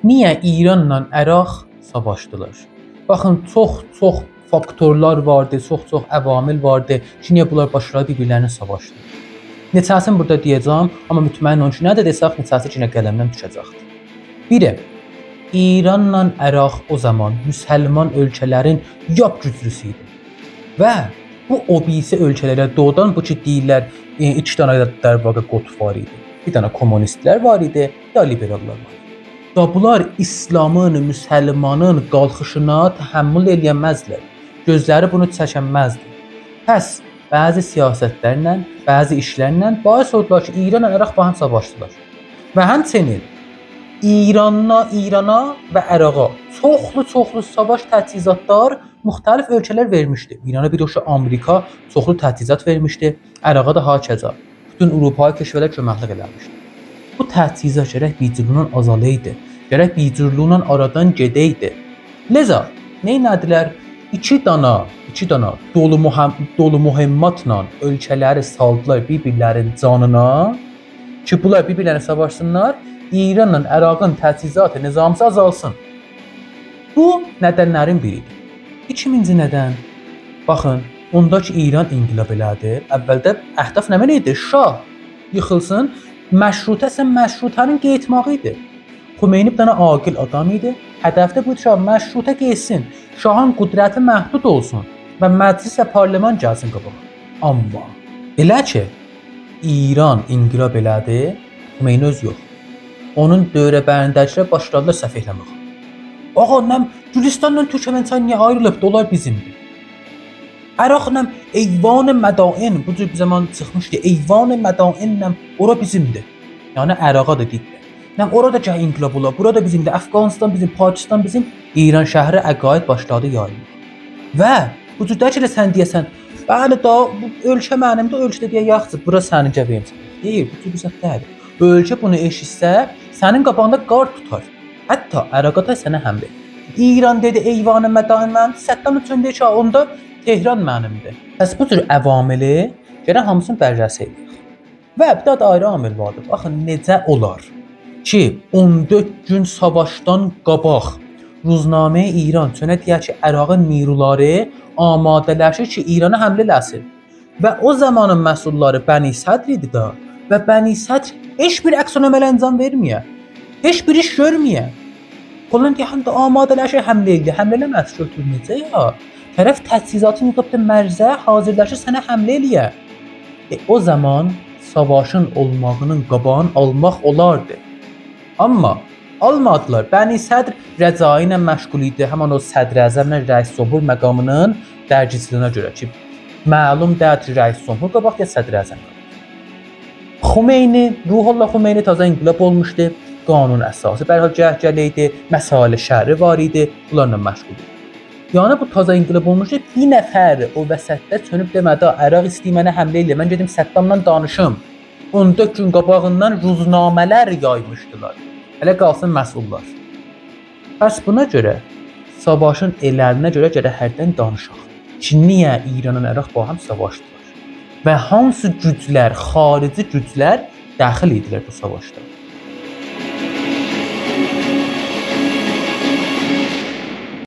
Niyə İranla Əraq savaşdılar? Baxın, çox faktorlar vardı, çox əvamil vardı ki, niyə bunlar başladı bir-birlərini savaşdı. Neçəsini burada deyəcəm, amma mütməyin olun ki, nə də desək, neçəsi yenə qələmdən düşəcəkdir. Biri, İranla Əraq o zaman müsəlman ölkələrin yap güclüsü idi. Və bu obisi ölkələrə doğudan bu ki, deyirlər, iki dənə dərvaqa qot var idi. Bir dənə kommunistlər var idi, ya liberallar var idi. Da bunlar İslamın, müsəlmanın qalxışına təhəmmül eləyəməzdilər. Gözləri bunu çəkənməzdi. Pəs, bəzi siyasətlərlə, bəzi işlərlə bahis oldular ki, İranla Əraq bahəm savaşdılar. Və həmçinin İrana və Əraqa çoxlu savaş təchizatlar müxtəlif ölkələr vermişdi. İrana bir oşu Amerika çoxlu təchizat vermişdi. Əraqa da hakeza. Bütün Avropa keşvərlər köməklik eləmişdi. Bu təchizat gərək bicürlüğünün azalaydı. Gərək bicürlüğünün aradan gedəydi. Leza, neynədilər? İki dana dolu mühimmatla ölkələri saldılar bir-birlərin canına ki, bunlar bir-birlərini savaşsınlar, İranla Əraqın təchizatı nizamısı azalsın. Bu nədənlərin biridir. 2000-ci nədən? Baxın, ondakı İran inqilab elədi. Əvvəldə əhdaf nə idi? Şah yıxılsın, məşrutənin qeytmağı idi. Xümeyni bir dənə aqil adam idi. Hədəfdə bu ki, məşrutə geçsin, şahın qüdrəti məhdud olsun və məclis və parlament gəlsin qabağa. Amma elə ki, İran inqilab elədi, Xümeyni öz yox. Onun dövrəbərindəkilər başladılar səhv eləməyə. Ağa, nəm Gülüstanla Türkmənistan niyə ayrılıb? Dolar bizimdir. Əraqla Eyvan Mədain bu cür bir zaman çıxmışdı. Eyvan Mədainlə ora bizimdir. Yəni Əraqa da deyildi. Nəm orada gəh inqilab olar, burada bizimdir. Əfqanistan bizim, Pakistan bizim. İran şəhəri əqaid başladı yayılmağa. Və bu cürdə ki, sən deyəsən, bəli da bu ölkə mənimdir, ölkədə deyə yaxşı, bura sənin gəvəyim. Deyir, bu cür bir zət deyil. Ölkə bunu eşitsə, sənin qabağında qar tutar. Hətta Əraqa da sənə həmlə. İran dedi, Eyvan Mədain mənimdir, Səddam üçün deyir ki, onda Tehran mənimdir. Bəs bu cür əvamili gərək hamısını bərrəsə edirik. Və bir də ayrı amil vardır. Baxın, necə olar ki, 14 gün savaşdan qabaq Ruznamə-i İran çönə deyər ki, Əraqın niruları amadələşir ki, İrana həmlə eləsin. Və o zamanın məsulları Bəni Sədr idi da və Bəni Sədr heç bir əksiyona əməl verməyə, heç bir iş görməyə. Qolun deyən də amadələşir həmlə eləyir, həmlə eləməz götür necə ya? Tərəf təchizatını yığıbdır mərzə, hazırlaşır sənə həmlə eləyə. O zaman savaşın olmağının qabağını almaq olardı. Amma almadılar. Bəni Sədr rəcayi ilə məşğul idi. Həman o Sədr-Əzəmlə Rəis-Cümhur məqamının dərciciliyinə görə ki, məlum deyil ki, Rəis-Cümhur qabaq ya Sədr-Əzəm qabaq. Xümeyni, Ruhollah Xümeyni təzə inqilab olmuşdu. Qanun əsası bərhal cəhcəli idi. Məsail şəri var idi. Bunlarla məşğul idi. Yəni bu təzə inqilab olmuşdu. Bir nəfər o vəsətdə çönüb demədi, Əraq istəyir mənə həmlə elə. Mən gedim Səddamla danışım. 14 gün qabağından ruznamələr yaymışdılar. Hələ qalsın məsullar. Bəs buna görə, savaşın elərinə görə gərək hərdən danışaq. Ki, niyə İranın Əraq bahəm savaşdılar? Və hansı güclər, xarici güclər daxil idilər bu savaşda?